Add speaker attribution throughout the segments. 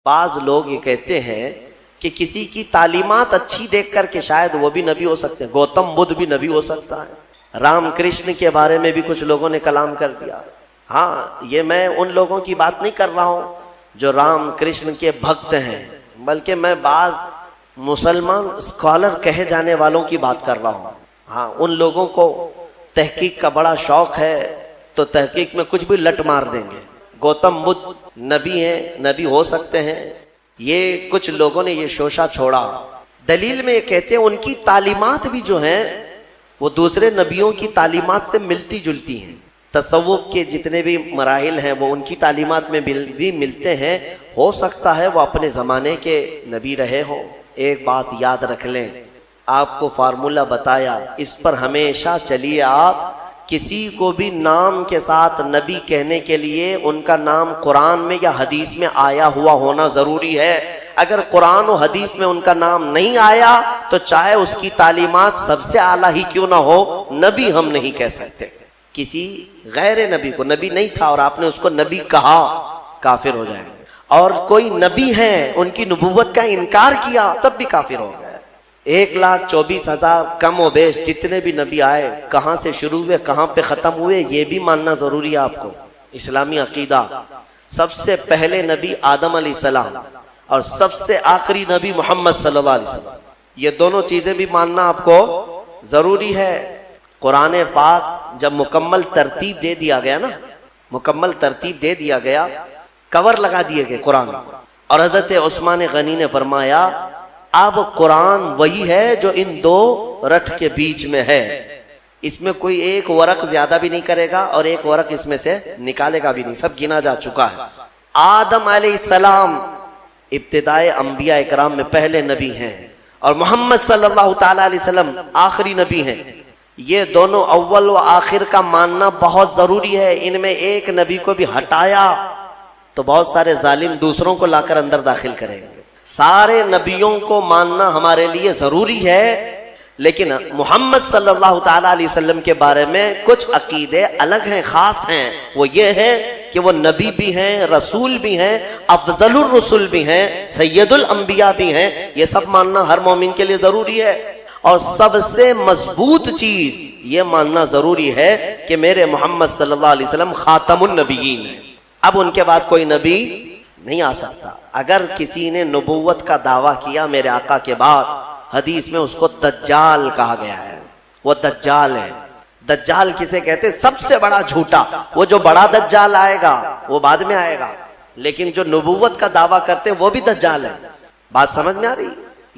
Speaker 1: بعض لوگ یہ کہتے ہیں کہ کسی کی تعلیمات اچھی دیکھ کر کے شاید وہ بھی نبی ہو سکتے ہیں، گوتم بدھ بھی نبی ہو سکتا ہے، رام کرشن کے بارے میں بھی کچھ لوگوں نے کلام کر دیا۔ ہاں، یہ میں ان لوگوں کی بات نہیں کر رہا ہوں جو رام کرشن کے بھکت ہیں، بلکہ میں بعض مسلمان اسکالر کہے جانے والوں کی بات کر رہا ہوں۔ ہاں، ان لوگوں کو تحقیق کا بڑا شوق ہے تو تحقیق میں کچھ بھی لٹ مار دیں گے۔ گوتم بدھ نبی ہیں، نبی ہو سکتے ہیں، یہ کچھ لوگوں نے یہ شوشہ چھوڑا۔ دلیل میں یہ کہتے ہیں ان کی تعلیمات بھی جو ہیں وہ دوسرے نبیوں کی تعلیمات سے ملتی جلتی ہیں۔ تصوف کے جتنے بھی مراحل ہیں وہ ان کی تعلیمات میں بھی ملتے ہیں۔ ہو سکتا ہے وہ اپنے زمانے کے نبی رہے ہوں۔ ایک بات یاد رکھ لیں، آپ کو فارمولہ بتایا، اس پر ہمیشہ چلیے۔ آپ کسی کو بھی نام کے ساتھ نبی کہنے کے لیے ان کا نام قرآن میں یا حدیث میں آیا ہوا ہونا ضروری ہے۔ اگر قرآن و حدیث میں ان کا نام نہیں آیا تو چاہے اس کی تعلیمات سب سے اعلیٰ ہی کیوں نہ ہو، نبی ہم نہیں کہہ سکتے۔ کسی غیر نبی کو، نبی نہیں تھا اور آپ نے اس کو نبی کہا، کافر ہو جائے گا۔ اور کوئی نبی ہے ان کی نبوت کا انکار کیا تب بھی کافر ہو گئے۔ 1,24,000 کم و بیش جتنے بھی نبی آئے، کہاں سے شروع ہوئے کہاں پہ ختم ہوئے یہ بھی ماننا ضروری ہے آپ کو۔ اسلامی عقیدہ، سب سے پہلے نبی آدم علیہ السلام اور سب سے آخری نبی محمد صلی اللہ علیہ وسلم، یہ دونوں چیزیں بھی ماننا آپ کو ضروری ہے۔ قرآن پاک جب مکمل ترتیب دے دیا گیا نا، مکمل ترتیب دے دیا گیا، کور لگا دیے گئے قرآن، اور حضرت عثمان غنی نے فرمایا اب قرآن وہی ہے جو ان دو رٹ کے بیچ میں ہے، اس میں کوئی ایک ورق زیادہ بھی نہیں کرے گا اور ایک ورق اس میں سے نکالے گا بھی نہیں، سب گنا جا چکا ہے۔ آدم علیہ السلام ابتدائے انبیاء اکرام میں پہلے نبی ہیں اور محمد صلی اللہ تعالی علیہ وسلم آخری نبی ہیں۔ یہ دونوں اول و آخر کا ماننا بہت ضروری ہے۔ ان میں ایک نبی کو بھی ہٹایا تو بہت سارے ظالم دوسروں کو لا کر اندر داخل کریں گے۔ سارے نبیوں کو ماننا ہمارے لیے ضروری ہے، لیکن محمد صلی اللہ تعالیٰ علیہ وسلم کے بارے میں کچھ عقیدے الگ ہیں، خاص ہیں۔ وہ یہ ہے کہ وہ نبی بھی ہیں، رسول بھی ہیں، افضل الرسل بھی ہیں، سید الانبیاء بھی ہیں۔ یہ سب ماننا ہر مومن کے لیے ضروری ہے۔ اور سب سے مضبوط چیز یہ ماننا ضروری ہے کہ میرے محمد صلی اللہ علیہ وسلم خاتم النبیین ہیں، اب ان کے بعد کوئی نبی نہیں آ سکتا۔ اگر کسی نے نبوت کا دعویٰ کیا میرے آقا کے بعد، حدیث میں اس کو دجال کہا گیا ہے، وہ دجال ہے۔ دجال کسے کہتے؟ سب سے بڑا جھوٹا۔ وہ جو بڑا دجال آئے گا وہ بعد میں آئے گا، لیکن جو نبوت کا دعویٰ کرتے وہ بھی دجال ہے۔ بات سمجھ میں آ رہی؟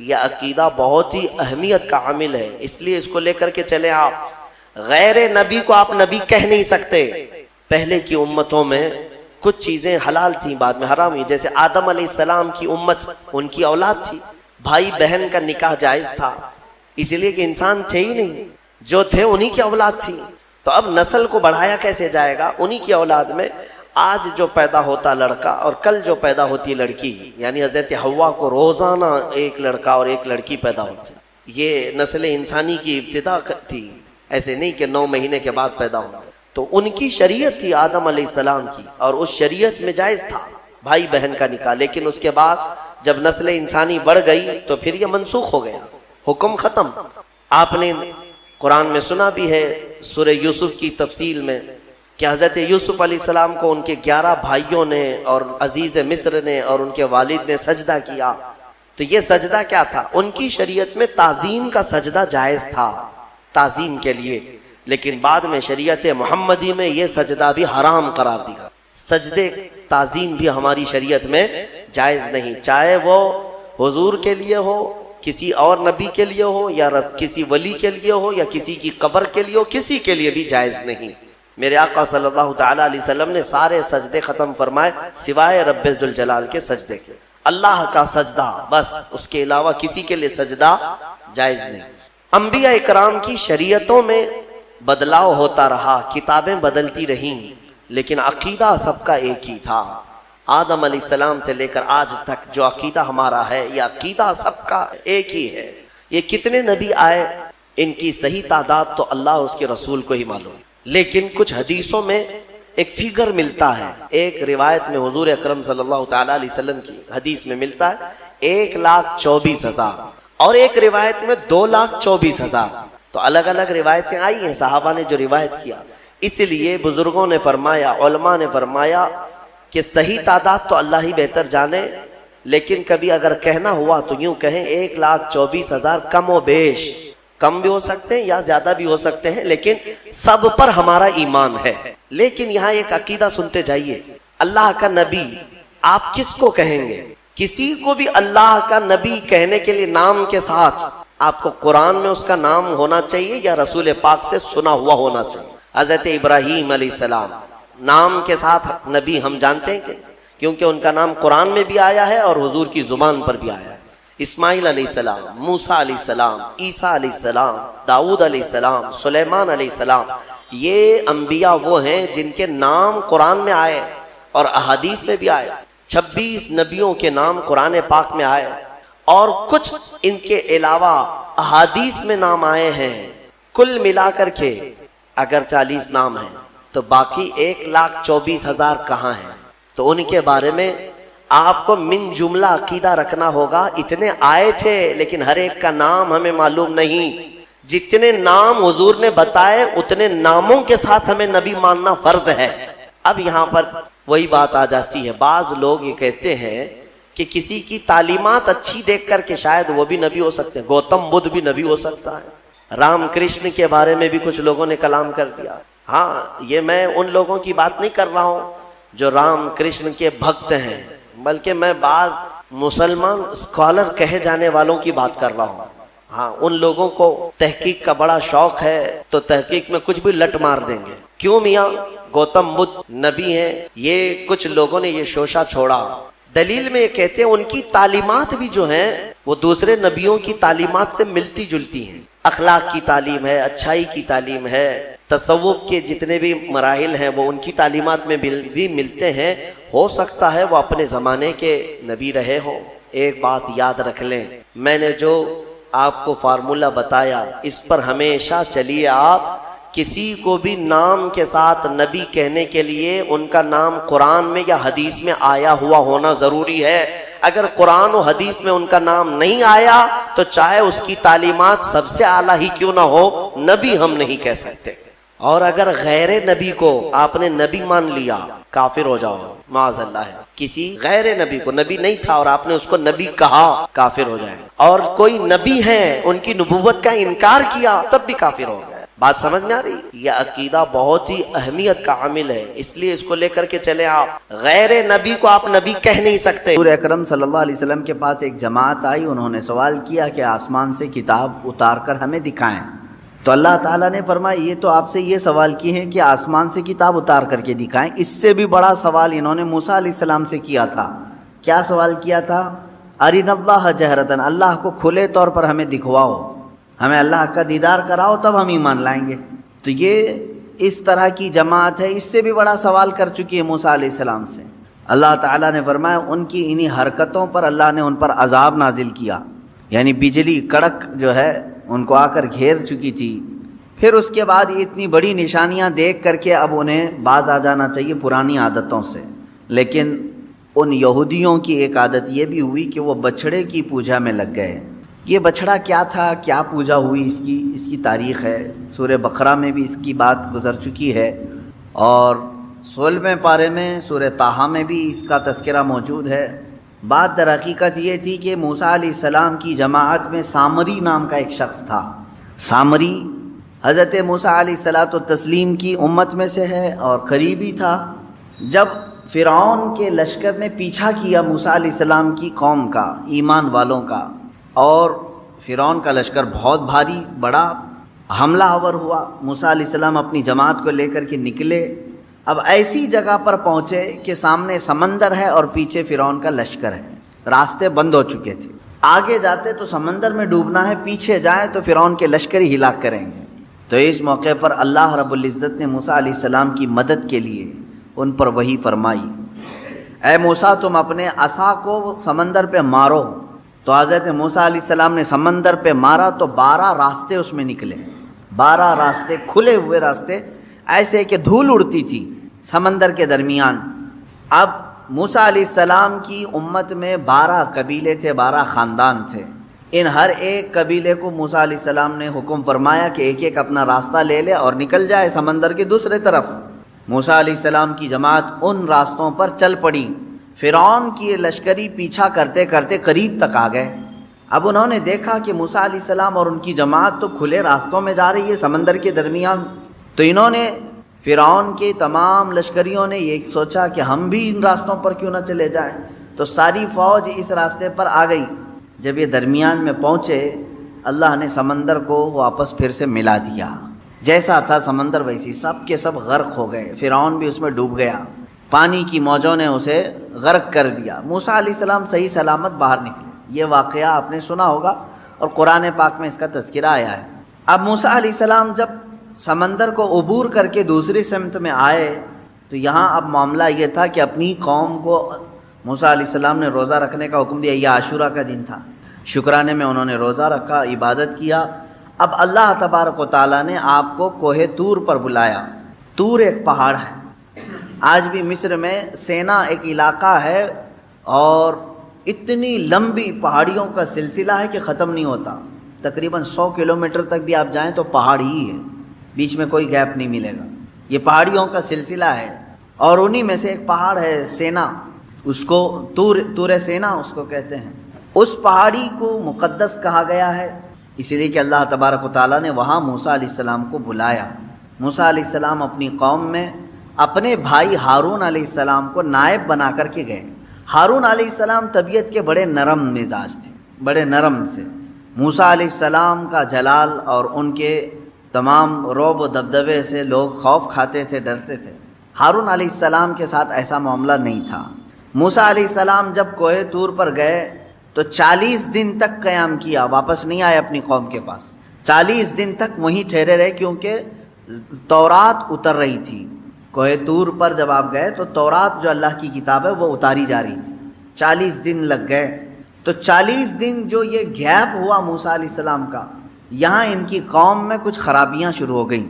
Speaker 1: یہ عقیدہ بہت ہی اہمیت کا عامل ہے، اس لیے اس کو لے کر کے چلے۔ آپ غیر نبی کو آپ نبی کہہ نہیں سکتے۔ پہلے کی امتوں میں کچھ چیزیں حلال تھیں، بعد میں حرام ہوئی۔ جیسے آدم علیہ السلام کی امت، ان کی اولاد تھی، بھائی بہن کا نکاح جائز تھا، اسی لیے کہ انسان تھے ہی نہیں، جو تھے انہی کی اولاد تھی۔ تو اب نسل کو بڑھایا کیسے جائے گا؟ انہی کی اولاد میں آج جو پیدا ہوتا لڑکا اور کل جو پیدا ہوتی لڑکی، یعنی حضرت حوا کو روزانہ ایک لڑکا اور ایک لڑکی پیدا ہوتی، یہ نسل انسانی کی ابتدا تھی، ایسے نہیں کہ 9 مہینے کے بعد پیدا ہونا۔ تو ان کی شریعت تھی آدم علیہ السلام کی، اور اس شریعت میں جائز تھا بھائی بہن کا نکاح، لیکن اس کے بعد جب نسل انسانی بڑھ گئی تو پھر یہ منسوخ ہو گیا، حکم ختم۔ آپ نے قرآن میں سنا بھی ہے سورہ یوسف کی تفصیل میں کہ حضرت یوسف علیہ السلام کو ان کے 11 بھائیوں نے اور عزیز مصر نے اور ان کے والد نے سجدہ کیا۔ تو یہ سجدہ کیا تھا؟ ان کی شریعت میں تعظیم کا سجدہ جائز تھا، تعظیم کے لیے، لیکن بعد میں شریعت محمدی میں یہ سجدہ بھی حرام قرار دیا۔ سجدے تعظیم بھی ہماری شریعت میں جائز نہیں، چاہے وہ حضور کے لیے ہو، کسی اور نبی کے لیے ہو، یا کسی ولی کے لیے ہو، یا کسی کی قبر کے لیے ہو، کسی کے لیے بھی جائز نہیں۔ میرے آقا صلی اللہ تعالیٰ علیہ وسلم نے سارے سجدے ختم فرمائے سوائے رب ذوالجلال کے سجدے کے، اللہ کا سجدہ بس، اس کے علاوہ کسی کے لیے سجدہ جائز نہیں۔ انبیاء اکرام کی شریعتوں میں بدلاؤ ہوتا رہا، کتابیں بدلتی رہیں، لیکن عقیدہ سب کا ایک ہی تھا۔ آدم علیہ السلام سے لے کر آج تک جو عقیدہ ہمارا ہے، یہ عقیدہ سب کا ایک ہی ہے۔ یہ کتنے نبی آئے، ان کی صحیح تعداد تو اللہ اس کے رسول کو ہی معلوم، لیکن کچھ حدیثوں میں ایک فگر ملتا ہے، ایک روایت میں حضور اکرم صلی اللہ تعالی علیہ وسلم کی حدیث میں ملتا ہے 1,24,000 اور ایک روایت میں 2,24,000. تو الگ الگ روایتیں آئی ہیں صحابہ نے جو روایت کیا. اس لیے بزرگوں نے فرمایا، علماء نے فرمایا کہ صحیح تعداد تو اللہ ہی بہتر جانے، لیکن کبھی اگر کہنا ہوا تو یوں کہیں 1,24,000 کم و بیش، کم بھی ہو سکتے ہیں یا زیادہ بھی ہو سکتے ہیں، لیکن سب پر ہمارا ایمان ہے. لیکن یہاں ایک عقیدہ سنتے جائیے، اللہ کا نبی آپ کس کو کہیں گے؟ کسی کو بھی اللہ کا نبی کہنے کے لیے نام کے ساتھ آپ کو قرآن میں اس کا نام ہونا چاہیے یا رسول پاک سے سنا ہوا ہونا چاہیے. حضرت ابراہیم علیہ السلام نام کے ساتھ نبی ہم جانتے ہیں کیونکہ ان کا نام قرآن میں بھی آیا ہے اور حضور کی زبان پر بھی آیا ہے. اسماعیل علیہ السلام، موسیٰ علیہ السلام، عیسیٰ علیہ السلام، داؤد علیہ السلام، سلیمان علیہ السلام، یہ انبیاء وہ ہیں جن کے نام قرآن میں آئے اور احادیث میں بھی آئے. 26 نبیوں کے نام قرآن پاک میں آئے اور کچھ ان کے علاوہ احادیث میں نام آئے ہیں. کل ملا کر کے اگر 40 نام ہیں تو باقی 1,24,000 کہاں ہیں؟ تو ان کے بارے میں آپ کو من جملہ عقیدہ رکھنا ہوگا. اتنے آئے تھے لیکن ہر ایک کا نام ہمیں معلوم نہیں. جتنے نام حضور نے بتائے اتنے ناموں کے ساتھ ہمیں نبی ماننا فرض ہے. اب یہاں پر وہی بات آ جاتی ہے، بعض لوگ یہ کہتے ہیں کہ کسی کی تعلیمات اچھی دیکھ کر کے شاید وہ بھی نبی ہو سکتے ہیں. گوتم بدھ بھی نبی ہو سکتا ہے. رام کرشن کے بارے میں بھی کچھ لوگوں نے کلام کر دیا. ہاں، یہ میں ان لوگوں کی بات نہیں کر رہا ہوں جو رام کرشن کے بھکت ہیں، بلکہ میں بعض مسلمان اسکالر کہے جانے والوں کی بات کر رہا ہوں. ہاں، ان لوگوں کو تحقیق کا بڑا شوق ہے تو تحقیق میں کچھ بھی لٹ مار دیں گے. کیوں میاں گوتم بدھ نبی ہیں؟ یہ کچھ لوگوں نے یہ شوشہ چھوڑا. دلیل میں یہ کہتے ہیں ان کی تعلیمات بھی جو ہیں وہ دوسرے نبیوں کی تعلیمات سے ملتی جلتی ہیں. اخلاق کی تعلیم ہے، اچھائی کی تعلیم ہے، تصوف کے جتنے بھی مراحل ہیں وہ ان کی تعلیمات میں بھی ملتے ہیں. ہو سکتا ہے وہ اپنے زمانے کے نبی رہے ہو. ایک بات یاد رکھ لیں، میں نے جو آپ کو فارمولہ بتایا اس پر ہمیشہ چلیے. آپ کسی کو بھی نام کے ساتھ نبی کہنے کے لیے ان کا نام قرآن میں یا حدیث میں آیا ہوا ہونا ضروری ہے. اگر قرآن و حدیث میں ان کا نام نہیں آیا تو چاہے اس کی تعلیمات سب سے اعلیٰ ہی کیوں نہ ہو، نبی ہم نہیں کہہ سکتے. اور اگر غیر نبی کو آپ نے نبی مان لیا کافر ہو جاؤ، معاذ اللہ ہے. کسی غیر نبی کو، نبی نہیں تھا اور آپ نے اس کو نبی کہا، کافر ہو جائے. اور کوئی نبی ہے ان کی نبوت کا انکار کیا تب بھی کافر ہو گئے. بات سمجھ میں آ رہی؟ یہ عقیدہ بہت ہی اہمیت کا عامل ہے، اس لیے اس کو لے کر کے چلے. آپ غیر نبی کو آپ نبی کہہ نہیں سکتے.
Speaker 2: حضور اکرم صلی اللہ علیہ وسلم کے پاس ایک جماعت آئی، انہوں نے سوال کیا کہ آسمان سے کتاب اتار کر ہمیں دکھائیں. تو اللہ تعالیٰ نے فرمایا یہ تو آپ سے یہ سوال کیے ہیں کہ آسمان سے کتاب اتار کر کے دکھائیں. اس سے بھی بڑا سوال انہوں نے موسیٰ علیہ السلام سے کیا تھا. کیا سوال کیا تھا؟ ارنا اللہ جہرتن، اللہ کو کھلے طور پر ہمیں دکھواؤ، ہمیں اللہ کا دیدار کراؤ تب ہم ایمان لائیں گے. تو یہ اس طرح کی جماعت ہے، اس سے بھی بڑا سوال کر چکی ہے موسیٰ علیہ السلام سے. اللہ تعالیٰ نے فرمایا ان کی انہی حرکتوں پر اللہ نے ان پر عذاب نازل کیا، یعنی بجلی کڑک جو ہے ان کو آ کر گھیر چکی تھی. پھر اس کے بعد یہ اتنی بڑی نشانیاں دیکھ کر کے اب انہیں باز آ جانا چاہیے پرانی عادتوں سے. لیکن ان یہودیوں کی ایک عادت یہ بھی ہوئی کہ وہ بچھڑے کی پوجا میں لگ گئے. یہ بچھڑا کیا تھا، کیا پوجا ہوئی، اس کی تاریخ ہے. سورہ بقرہ میں بھی اس کی بات گزر چکی ہے اور 16ویں پارے میں سورہ طٰہٰ میں بھی اس کا تذکرہ موجود ہے. بات در حقیقت یہ تھی کہ موسیٰ علیہ السلام کی جماعت میں سامری نام کا ایک شخص تھا. سامری حضرت موسیٰ علیہ الصلاۃ والتسلیم کی امت میں سے ہے اور قریبی تھا. جب فرعون کے لشکر نے پیچھا کیا موسیٰ علیہ السلام کی قوم کا، ایمان والوں کا، اور فرعون کا لشکر بہت بھاری بڑا حملہ آور ہوا، موسیٰ علیہ السلام اپنی جماعت کو لے کر کے نکلے. اب ایسی جگہ پر پہنچے کہ سامنے سمندر ہے اور پیچھے فرعون کا لشکر ہے، راستے بند ہو چکے تھے. آگے جاتے تو سمندر میں ڈوبنا ہے، پیچھے جائیں تو فرعون کے لشکر ہی ہلاک کریں گے. تو اس موقع پر اللہ رب العزت نے موسیٰ علیہ السلام کی مدد کے لیے ان پر وحی فرمائی، اے موسیٰ تم اپنے عصا کو سمندر پہ مارو. تو حضرت موسیٰ علیہ السلام نے سمندر پہ مارا تو 12 راستے اس میں نکلے، 12 راستے کھلے ہوئے راستے، ایسے کہ دھول اڑتی تھی. سمندر کے درمیان۔ اب موسیٰ علیہ السلام کی امت میں 12 قبیلے تھے، 12 خاندان تھے۔ ان ہر ایک قبیلے کو موسیٰ علیہ السلام نے حکم فرمایا کہ ایک ایک اپنا راستہ لے لے اور نکل جائے سمندر کے دوسرے طرف۔ موسیٰ علیہ السلام کی جماعت ان راستوں پر چل پڑی۔ فرعون کی لشکری پیچھا کرتے کرتے قریب تک آ گئے۔ اب انہوں نے دیکھا کہ موسیٰ علیہ السلام اور ان کی جماعت تو کھلے راستوں میں جا رہی ہے سمندر کے درمیان، تو انہوں نے فرعون کے تمام لشکریوں نے یہ سوچا کہ ہم بھی ان راستوں پر کیوں نہ چلے جائیں، تو ساری فوج اس راستے پر آ گئی۔ جب یہ درمیان میں پہنچے، اللہ نے سمندر کو واپس پھر سے ملا دیا، جیسا تھا سمندر ویسی، سب کے سب غرق ہو گئے۔ فرعون بھی اس میں ڈوب گیا، پانی کی موجوں نے اسے غرق کر دیا۔ موسیٰ علیہ السلام صحیح سلامت باہر نکلے۔ یہ واقعہ آپ نے سنا ہوگا اور قرآن پاک میں اس کا تذکرہ آیا ہے۔ اب موسیٰ علیہ السلام جب سمندر کو عبور کر کے دوسری سمت میں آئے تو یہاں اب معاملہ یہ تھا کہ اپنی قوم کو موسیٰ علیہ السلام نے روزہ رکھنے کا حکم دیا۔ یہ عاشورہ کا دن تھا، شکرانے میں انہوں نے روزہ رکھا، عبادت کیا۔ اب اللہ تبارک و تعالیٰ نے آپ کو کوہ طور پر بلایا۔ طور ایک پہاڑ ہے، آج بھی مصر میں سینا ایک علاقہ ہے اور اتنی لمبی پہاڑیوں کا سلسلہ ہے کہ ختم نہیں ہوتا۔ تقریباً 100 کلومیٹر تک بھی آپ جائیں تو پہاڑ ہی ہے، بیچ میں کوئی گیپ نہیں ملے گا۔ یہ پہاڑیوں کا سلسلہ ہے اور انہی میں سے ایک پہاڑ ہے سینا، اس کو طور سینا اس کو کہتے ہیں۔ اس پہاڑی کو مقدس کہا گیا ہے اس لیے کہ اللہ تبارک و تعالیٰ نے وہاں موسیٰ علیہ السلام کو بلایا۔ موسیٰ علیہ السلام اپنی قوم میں اپنے بھائی ہارون علیہ السلام کو نائب بنا کر کے گئے۔ ہارون علیہ السلام طبیعت کے بڑے نرم مزاج تھے، بڑے نرم سے۔ موسیٰ علیہ السلام کا جلال اور ان کے تمام رعب و دبدبے سے لوگ خوف کھاتے تھے، ڈرتے تھے۔ ہارون علیہ السلام کے ساتھ ایسا معاملہ نہیں تھا۔ موسیٰ علیہ السلام جب کوہ طور پر گئے تو 40 دن تک قیام کیا، واپس نہیں آئے اپنی قوم کے پاس۔ 40 دن تک وہیں ٹھہرے رہے کیونکہ تورات اتر رہی تھی۔ کوہ طور پر جب آپ گئے تو تورات جو اللہ کی کتاب ہے وہ اتاری جا رہی تھی۔ 40 دن لگ گئے، تو 40 دن جو یہ گیپ ہوا موسیٰ علیہ السلام کا، یہاں ان کی قوم میں کچھ خرابیاں شروع ہو گئیں،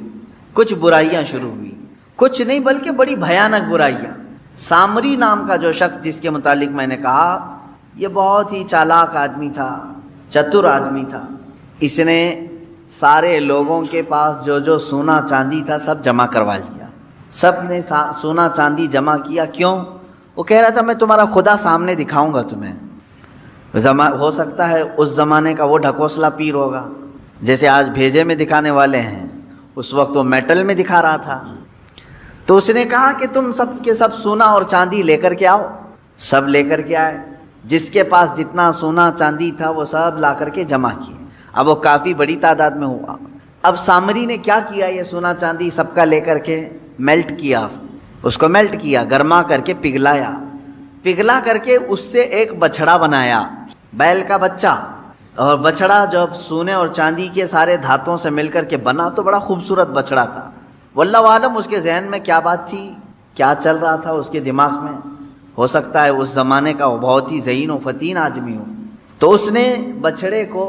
Speaker 2: کچھ برائیاں شروع ہوئی، کچھ نہیں بلکہ بڑی بھیانک برائیاں۔ سامری نام کا جو شخص جس کے متعلق میں نے کہا، یہ بہت ہی چالاک آدمی تھا، چتر آدمی تھا۔ اس نے سارے لوگوں کے پاس جو جو سونا چاندی تھا سب جمع کروا لیا۔ سب نے سونا چاندی جمع کیا۔ کیوں؟ وہ کہہ رہا تھا میں تمہارا خدا سامنے دکھاؤں گا تمہیں۔ ہو سکتا ہے اس زمانے کا وہ ڈھکوسلا پیر ہوگا، جیسے آج بھیجے میں دکھانے والے ہیں، اس وقت وہ میٹل میں دکھا رہا تھا۔ تو اس نے کہا کہ تم سب کے سب سونا اور چاندی لے کر کے آؤ۔ سب لے کر کے آئے، جس کے پاس جتنا سونا چاندی تھا وہ سب لا کر کے جمع کیے۔ اب وہ کافی بڑی تعداد میں ہوا۔ اب سامری نے کیا کیا، یہ سونا چاندی سب کا لے کر کے میلٹ کیا، اس کو میلٹ کیا، گرما کر کے پگھلایا، پگھلا کر کے اس سے ایک بچھڑا بنایا، بیل کا بچہ۔ اور بچھڑا جب سونے اور چاندی کے سارے دھاتوں سے مل کر کے بنا تو بڑا خوبصورت بچھڑا تھا۔ واللہ عالم اس کے ذہن میں کیا بات تھی، کیا چل رہا تھا اس کے دماغ میں، ہو سکتا ہے اس زمانے کا وہ بہت ہی ذہین و فتین آدمی ہو۔ تو اس نے بچھڑے کو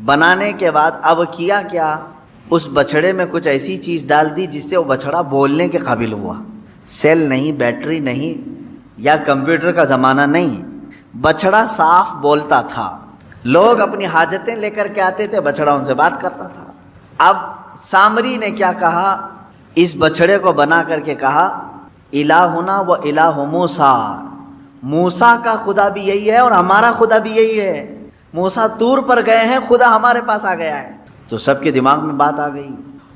Speaker 2: بنانے کے بعد اب کیا کیا، اس بچھڑے میں کچھ ایسی چیز ڈال دی جس سے وہ بچھڑا بولنے کے قابل ہوا۔ سیل نہیں، بیٹری نہیں، یا کمپیوٹر کا زمانہ نہیں، بچھڑا صاف بولتا تھا۔ لوگ اپنی حاجتیں لے کر کے آتے تھے، بچھڑا ان سے بات کرتا تھا۔ اب سامری نے کیا کہا، اس بچھڑے کو بنا کر کے کہا الہنا و الہ موسیٰ، موسیٰ کا خدا بھی یہی ہے اور ہمارا خدا بھی یہی ہے۔ موسیٰ طور پر گئے ہیں، خدا ہمارے پاس آ گیا ہے۔ تو سب کے دماغ میں بات آ گئی۔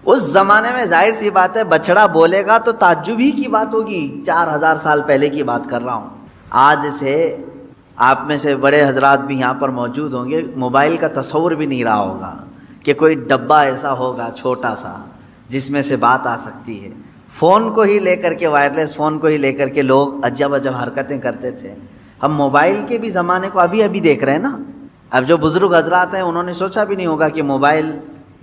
Speaker 2: اس زمانے میں ظاہر سی بات ہے بچڑا بولے گا تو تعجب ہی کی بات ہوگی۔ 4000 سال پہلے کی بات کر رہا ہوں۔ آج سے آپ میں سے بڑے حضرات بھی یہاں پر موجود ہوں گے، موبائل کا تصور بھی نہیں رہا ہوگا کہ کوئی ڈبہ ایسا ہوگا چھوٹا سا جس میں سے بات آ سکتی ہے۔ فون کو ہی لے کر کے، وائرلیس فون کو ہی لے کر کے لوگ عجب عجب حرکتیں کرتے تھے۔ ہم موبائل کے بھی زمانے کو ابھی ابھی دیکھ رہے ہیں نا۔ اب جو بزرگ حضرات ہیں انہوں نے سوچا بھی نہیں ہوگا کہ موبائل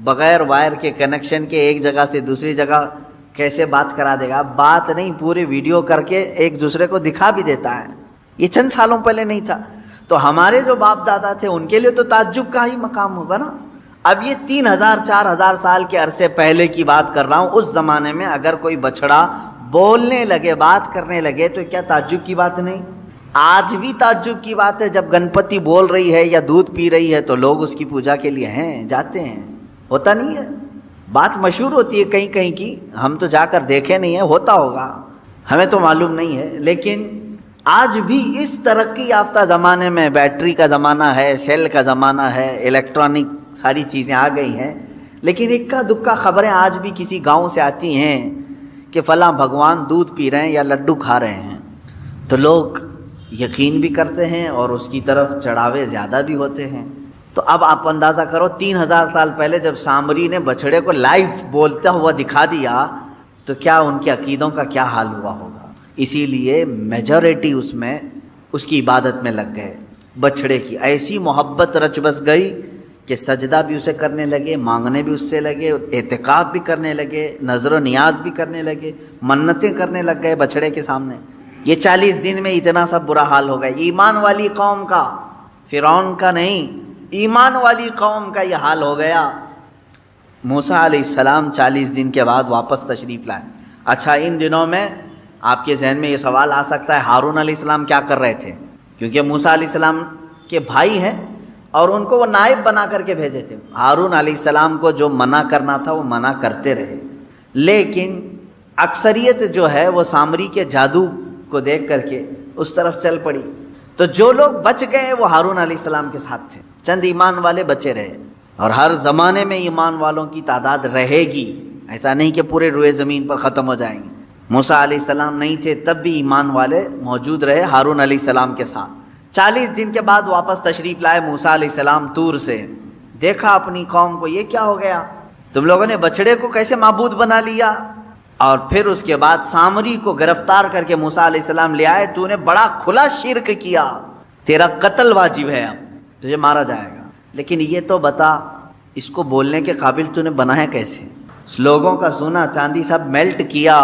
Speaker 2: بغیر وائر کے کنیکشن کے ایک جگہ سے دوسری جگہ کیسے بات کرا دے گا۔ بات نہیں، پورے ویڈیو کر کے ایک دوسرے کو دکھا بھی دیتا ہے۔ یہ چند سالوں پہلے نہیں تھا۔ تو ہمارے جو باپ دادا تھے ان کے لیے تو تعجب کا ہی مقام ہوگا نا۔ اب یہ 3000 4000 سال کے عرصے پہلے کی بات کر رہا ہوں۔ اس زمانے میں اگر کوئی بچڑا بولنے لگے، بات کرنے لگے، تو کیا تعجب کی بات نہیں؟ آج بھی تعجب کی بات ہے، جب گنپتی بول رہی ہے یا دودھ پی رہی ہے تو لوگ اس کی پوجا کے لیے ہیں، جاتے ہیں، ہوتا نہیں ہے؟ بات مشہور ہوتی ہے کہیں کہیں کی، ہم تو جا کر دیکھے نہیں ہیں، ہوتا ہوگا، ہمیں تو معلوم نہیں ہے، لیکن آج بھی اس ترقی یافتہ زمانے میں، بیٹری کا زمانہ ہے، سیل کا زمانہ ہے، الیکٹرانک ساری چیزیں آ گئی ہیں، لیکن اکا دکا خبریں آج بھی کسی گاؤں سے آتی ہیں کہ فلاں بھگوان دودھ پی رہے ہیں یا لڈو کھا رہے ہیں، تو لوگ یقین بھی کرتے ہیں اور اس کی طرف چڑھاوے زیادہ بھی ہوتے ہیں۔ تو اب آپ اندازہ کرو 3000 سال پہلے جب سامری نے بچھڑے کو لائیو بولتا ہوا دکھا دیا تو کیا ان کے عقیدوں کا کیا حال ہوا ہوگا؟ اسی لیے میجورٹی اس میں اس کی عبادت میں لگ گئے، بچھڑے کی ایسی محبت رچ بس گئی کہ سجدہ بھی اسے کرنے لگے، مانگنے بھی اس سے لگے، اعتکاف بھی کرنے لگے، نظر و نیاز بھی کرنے لگے، منتیں کرنے لگ گئے بچھڑے کے سامنے۔ یہ 40 دن میں اتنا سب برا حال ہو گیا۔ ایمان والی قوم کا، فرعون کا نہیں، ایمان والی قوم کا یہ حال ہو گیا۔ موسیٰ علیہ السلام 40 دن کے بعد واپس تشریف لائے۔ اچھا، ان دنوں میں آپ کے ذہن میں یہ سوال آ سکتا ہے ہارون علیہ السلام کیا کر رہے تھے؟ کیونکہ موسیٰ علیہ السلام کے بھائی ہیں اور ان کو وہ نائب بنا کر کے بھیجے تھے۔ ہارون علیہ السلام کو جو منع کرنا تھا وہ منع کرتے رہے، لیکن اکثریت جو ہے وہ سامری کے جادو کو دیکھ کر کے اس طرف چل پڑی، تو جو لوگ بچ گئے وہ ہارون علیہ السلام کے ساتھ تھے، چند ایمان والے بچے رہے، اور ہر زمانے میں ایمان والوں کی تعداد رہے گی، ایسا نہیں کہ پورے روئے زمین پر ختم ہو جائیں گے۔ موسیٰ علیہ السلام نہیں تھے تب بھی ایمان والے موجود رہے ہارون علیہ السلام کے ساتھ۔ 40 دن کے بعد واپس تشریف لائے موسیٰ علیہ السلام طور سے، دیکھا اپنی قوم کو، یہ کیا ہو گیا؟ تم لوگوں نے بچڑے کو کیسے معبود بنا لیا؟ اور پھر اس کے بعد سامری کو گرفتار کر کے موسیٰ علیہ السلام لے آئے، تو نے بڑا کھلا شرک کیا، تیرا قتل واجب ہے، اب تجھے مارا جائے گا، لیکن یہ تو بتا اس کو بولنے کے قابل تو نے بنایا کیسے؟ لوگوں کا سونا چاندی سب میلٹ کیا،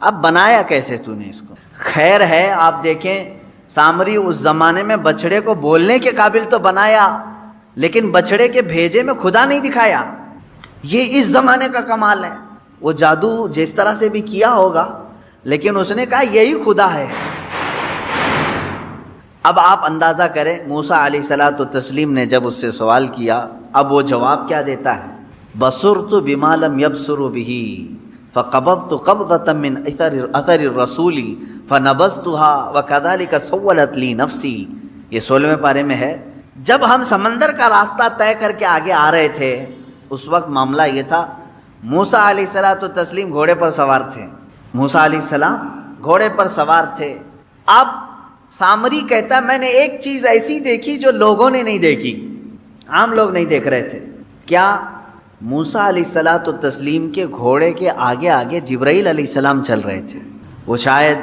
Speaker 2: اب بنایا کیسے تو نے اس کو؟ خیر ہے، آپ دیکھیں سامری اس زمانے میں بچڑے کو بولنے کے قابل تو بنایا، لیکن بچڑے کے بھیجے میں خدا نہیں دکھایا۔ یہ اس زمانے کا کمال ہے۔ وہ جادو جس طرح سے بھی کیا ہوگا، لیکن اس نے کہا یہی خدا ہے۔ اب آپ اندازہ کریں موسیٰ علیہ الصلوۃ والتسلیم نے جب اس سے سوال کیا، اب وہ جواب کیا دیتا ہے؟ بصرت بما لم يبصروا به فقبضت قبضة من اثر الرسول فنبذتها وكذلك سولت لي نفسي۔ یہ 16ویں پارے میں ہے۔ جب ہم سمندر کا راستہ طے کر کے آگے آ رہے تھے، اس وقت معاملہ یہ تھا، موسیٰ علیہ الصلوۃ والتسلیم گھوڑے پر سوار تھے، موسیٰ علیہ السلام گھوڑے پر سوار تھے۔ اب سامری کہتا میں نے ایک چیز ایسی دیکھی جو لوگوں نے نہیں دیکھی، عام لوگ نہیں دیکھ رہے تھے۔ کیا؟ موسیٰ علیہ الصلوۃ والتسلیم کے گھوڑے کے آگے آگے جبرائیل علیہ السلام چل رہے تھے۔ وہ شاید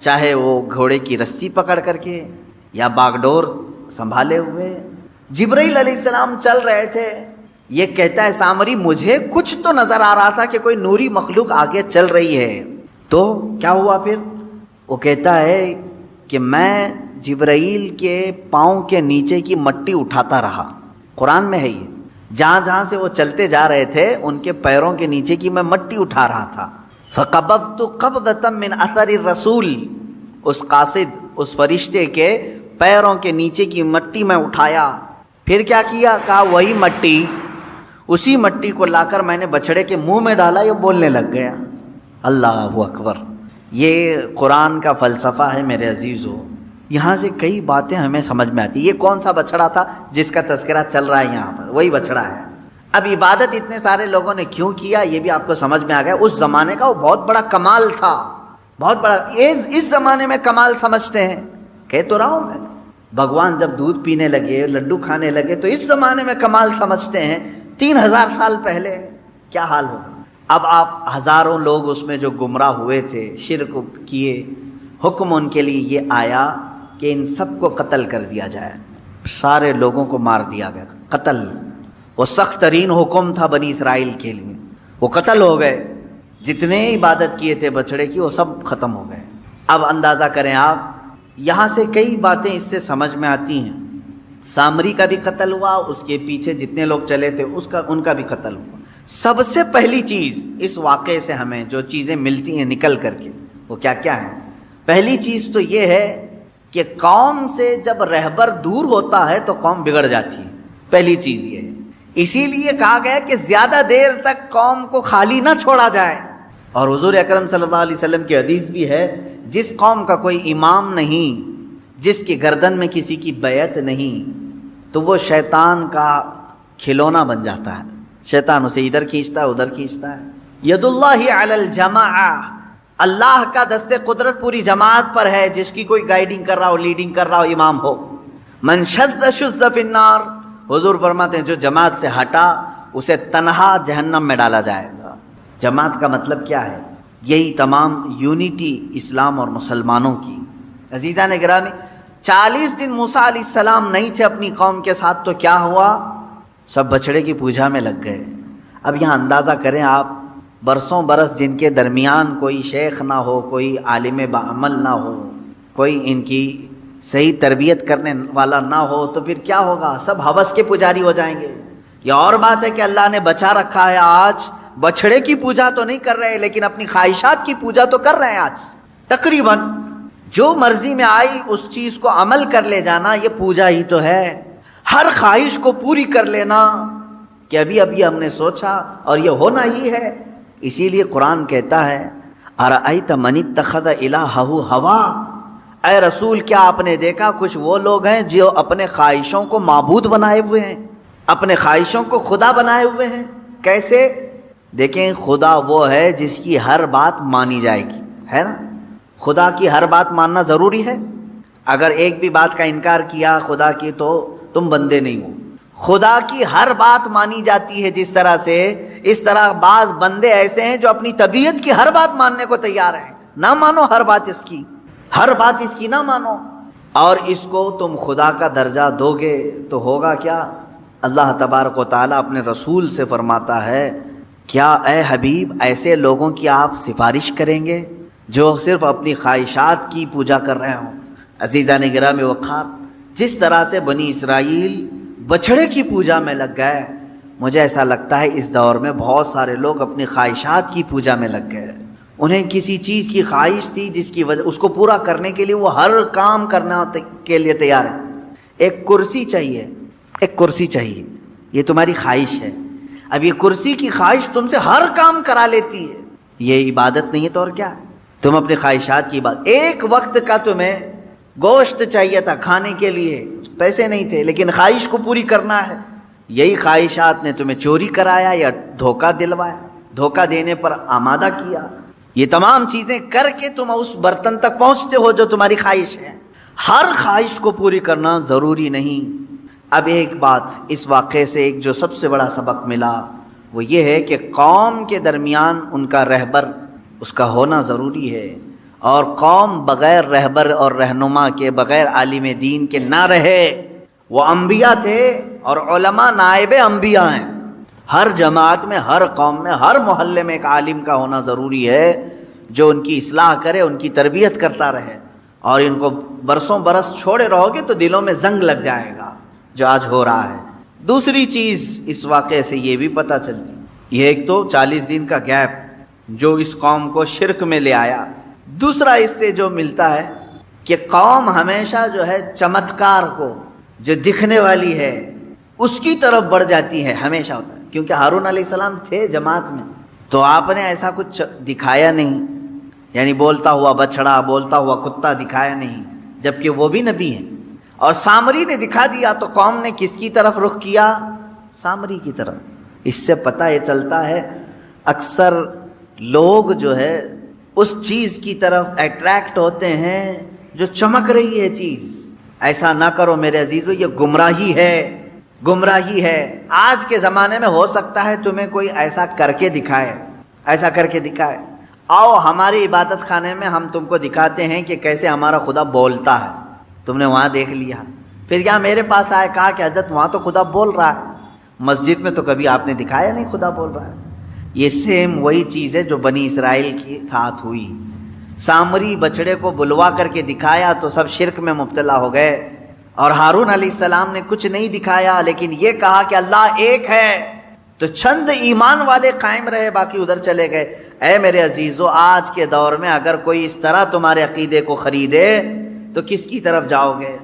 Speaker 2: چاہے وہ گھوڑے کی رسی پکڑ کر کے یا باگڈور سنبھالے ہوئے جبرائیل علیہ السلام چل رہے تھے۔ یہ کہتا ہے سامری مجھے کچھ تو نظر آ رہا تھا کہ کوئی نوری مخلوق آگے چل رہی ہے۔ تو کیا ہوا پھر؟ وہ کہتا ہے کہ میں جبرائیل کے پاؤں کے نیچے کی مٹی اٹھاتا رہا، قرآن میں ہے یہ، جہاں جہاں سے وہ چلتے جا رہے تھے ان کے پیروں کے نیچے کی میں مٹی اٹھا رہا تھا۔ فقبضت قبضة من اثر الرسول، اس قاصد، اس فرشتے کے پیروں کے نیچے کی مٹی میں اٹھایا۔ پھر کیا کیا؟ کہا وہی مٹی، اسی مٹی کو لا کر میں نے بچڑے کے منہ میں ڈالا، یہ بولنے لگ گیا۔ اللہ اکبر! یہ قرآن کا فلسفہ ہے میرے عزیزو۔ یہاں سے کئی باتیں ہمیں سمجھ میں آتی۔ یہ کون سا بچڑا تھا جس کا تذکرہ چل رہا ہے یہاں پر؟ وہی بچڑا ہے۔ اب عبادت اتنے سارے لوگوں نے کیوں کیا یہ بھی آپ کو سمجھ میں آ گیا۔ اس زمانے کا وہ بہت بڑا کمال تھا، بہت بڑا۔ اس زمانے میں کمال سمجھتے ہیں، کہہ تو رہا ہوں میں، بھگوان جب دودھ پینے لگے، لڈو کھانے لگے تو اس زمانے میں کمال سمجھتے ہیں۔ 3000 سال پہلے کیا حال ہوگا؟ اب آپ ہزاروں لوگ اس میں جو گمراہ ہوئے تھے، شرک کیے، حکم ان کے لیے یہ آیا کہ ان سب کو قتل کر دیا جائے، سارے لوگوں کو مار دیا گیا، قتل۔ وہ سخت ترین حکم تھا بنی اسرائیل کے لیے، وہ قتل ہو گئے۔ جتنے عبادت کیے تھے بچڑے کی وہ سب ختم ہو گئے۔ اب اندازہ کریں آپ، یہاں سے کئی باتیں اس سے سمجھ میں آتی ہیں۔ سامری کا بھی قتل ہوا، اس کے پیچھے جتنے لوگ چلے تھے ان کا بھی قتل ہوا۔ سب سے پہلی چیز اس واقعے سے ہمیں جو چیزیں ملتی ہیں نکل کر کے وہ کیا کیا ہیں؟ پہلی چیز تو یہ ہے کہ قوم سے جب رہبر دور ہوتا ہے تو قوم بگڑ جاتی ہے، پہلی چیز یہ ہے۔ اسی لیے کہا گیا کہ زیادہ دیر تک قوم کو خالی نہ چھوڑا جائے، اور حضور اکرم صلی اللہ علیہ وسلم کی حدیث بھی ہے، جس قوم کا کوئی امام نہیں، جس کی گردن میں کسی کی بیعت نہیں، تو وہ شیطان کا کھلونا بن جاتا ہے، شیطان اسے ادھر کھینچتا ہے ادھر کھینچتا ہے۔ ید اللہ علی الجماع، اللہ کا دست قدرت پوری جماعت پر ہے، جس کی کوئی گائیڈنگ کر رہا ہو، لیڈنگ کر رہا ہو، امام ہو۔ من شذ شذ فی النار، حضور فرماتے ہیں جو جماعت سے ہٹا اسے تنہا جہنم میں ڈالا جائے گا۔ جماعت کا مطلب کیا ہے؟ یہی تمام یونٹی اسلام اور مسلمانوں کی۔ عزیزان گرامی، 40 دن موسیٰ علیہ السلام نہیں تھے اپنی قوم کے ساتھ، تو کیا ہوا؟ سب بچڑے کی پوجا میں لگ گئے۔ اب یہاں اندازہ کریں آپ، برسوں برس جن کے درمیان کوئی شیخ نہ ہو، کوئی عالم بعمل نہ ہو، کوئی ان کی صحیح تربیت کرنے والا نہ ہو، تو پھر کیا ہوگا؟ سب ہوس کے پجاری ہو جائیں گے۔ یہ اور بات ہے کہ اللہ نے بچا رکھا ہے، آج بچڑے کی پوجا تو نہیں کر رہے، لیکن اپنی خواہشات کی پوجا تو کر رہے ہیں۔ آج تقریباً جو مرضی میں آئی اس چیز کو عمل کر لے جانا، یہ پوجا ہی تو ہے۔ ہر خواہش کو پوری کر لینا کہ ابھی ابھی ہم نے سوچا اور یہ ہونا ہی ہے۔ اسی لیے قرآن کہتا ہے ارأیت من اتخذ الہہ ہوا، اے رسول کیا آپ نے دیکھا کچھ وہ لوگ ہیں جو اپنے خواہشوں کو معبود بنائے ہوئے ہیں، اپنے خواہشوں کو خدا بنائے ہوئے ہیں۔ کیسے؟ دیکھیں، خدا وہ ہے جس کی ہر بات مانی جائے گی، ہے نا؟ خدا کی ہر بات ماننا ضروری ہے۔ اگر ایک بھی بات کا انکار کیا خدا کی تو تم بندے نہیں ہو۔ خدا کی ہر بات مانی جاتی ہے جس طرح سے، اس طرح بعض بندے ایسے ہیں جو اپنی طبیعت کی ہر بات ماننے کو تیار ہیں۔ نہ مانو ہر بات اس کی، ہر بات اس کی نہ مانو، اور اس کو تم خدا کا درجہ دو گے تو ہوگا کیا؟ اللہ تبارک و تعالیٰ اپنے رسول سے فرماتا ہے، کیا اے حبیب ایسے لوگوں کی آپ سفارش کریں گے جو صرف اپنی خواہشات کی پوجا کر رہے ہوں؟ عزیزان گرامی وقار، جس طرح سے بنی اسرائیل بچڑے کی پوجا میں لگ گئے، مجھے ایسا لگتا ہے اس دور میں بہت سارے لوگ اپنی خواہشات کی پوجا میں لگ گئے۔ انہیں کسی چیز کی خواہش تھی جس کی وجہ اس کو پورا کرنے کے لیے وہ ہر کام کرنا کے لیے تیار ہے۔ ایک کرسی چاہیے، ایک کرسی چاہیے، یہ تمہاری خواہش ہے۔ اب یہ کرسی کی خواہش تم سے ہر کام کرا لیتی ہے، یہ عبادت نہیں ہے تو اور کیا ہے؟ تم اپنی خواہشات کی بات، ایک وقت کا تمہیں گوشت چاہیے تھا کھانے کے لیے، پیسے نہیں تھے، لیکن خواہش کو پوری کرنا ہے، یہی خواہشات نے تمہیں چوری کرایا یا دھوکہ دلوایا، دھوکہ دینے پر آمادہ کیا۔ یہ تمام چیزیں کر کے تم اس برتن تک پہنچتے ہو جو تمہاری خواہش ہے۔ ہر خواہش کو پوری کرنا ضروری نہیں۔ اب ایک بات اس واقعے سے ایک جو سب سے بڑا سبق ملا وہ یہ ہے کہ قوم کے درمیان ان کا رہبر اس کا ہونا ضروری ہے، اور قوم بغیر رہبر اور رہنما کے، بغیر عالم دین کے نہ رہے۔ وہ انبیاء تھے اور علماء نائب انبیاء ہیں۔ ہر جماعت میں، ہر قوم میں، ہر محلے میں ایک عالم کا ہونا ضروری ہے جو ان کی اصلاح کرے، ان کی تربیت کرتا رہے، اور ان کو برسوں برس چھوڑے رہو گے تو دلوں میں زنگ لگ جائے گا جو آج ہو رہا ہے۔ دوسری چیز اس واقعے سے یہ بھی پتہ چلتی، یہ ایک تو 40 دن کا گیپ جو اس قوم کو شرک میں لے آیا۔ دوسرا اس سے جو ملتا ہے کہ قوم ہمیشہ جو ہے چمتکار کو، جو دکھنے والی ہے اس کی طرف بڑھ جاتی ہے، ہمیشہ ہوتا ہے۔ کیونکہ ہارون علیہ السلام تھے جماعت میں، تو آپ نے ایسا کچھ دکھایا نہیں، یعنی بولتا ہوا بچڑا، بولتا ہوا کتا دکھایا نہیں، جبکہ وہ بھی نبی ہیں۔ اور سامری نے دکھا دیا تو قوم نے کس کی طرف رخ کیا؟ سامری کی طرف۔ اس سے پتہ یہ چلتا ہے اکثر لوگ جو ہے اس چیز کی طرف اٹریکٹ ہوتے ہیں جو چمک رہی ہے چیز۔ ایسا نہ کرو میرے عزیزو، یہ گمراہی ہے، گمراہی ہے۔ آج کے زمانے میں ہو سکتا ہے تمہیں کوئی ایسا کر کے دکھائے، ایسا کر کے دکھائے، آؤ ہماری عبادت خانے میں ہم تم کو دکھاتے ہیں کہ کیسے ہمارا خدا بولتا ہے، تم نے وہاں دیکھ لیا، پھر کیا میرے پاس آئے، کہا کہ حضرت وہاں تو خدا بول رہا ہے، مسجد میں تو کبھی آپ نے دکھایا نہیں خدا بول رہا ہے۔ یہ سیم وہی چیز ہے جو بنی اسرائیل کے ساتھ ہوئی۔ سامری بچڑے کو بلوا کر کے دکھایا تو سب شرک میں مبتلا ہو گئے، اور ہارون علیہ السلام نے کچھ نہیں دکھایا لیکن یہ کہا کہ اللہ ایک ہے، تو چند ایمان والے قائم رہے، باقی ادھر چلے گئے۔ اے میرے عزیزو، آج کے دور میں اگر کوئی اس طرح تمہارے عقیدے کو خریدے تو کس کی طرف جاؤ گے؟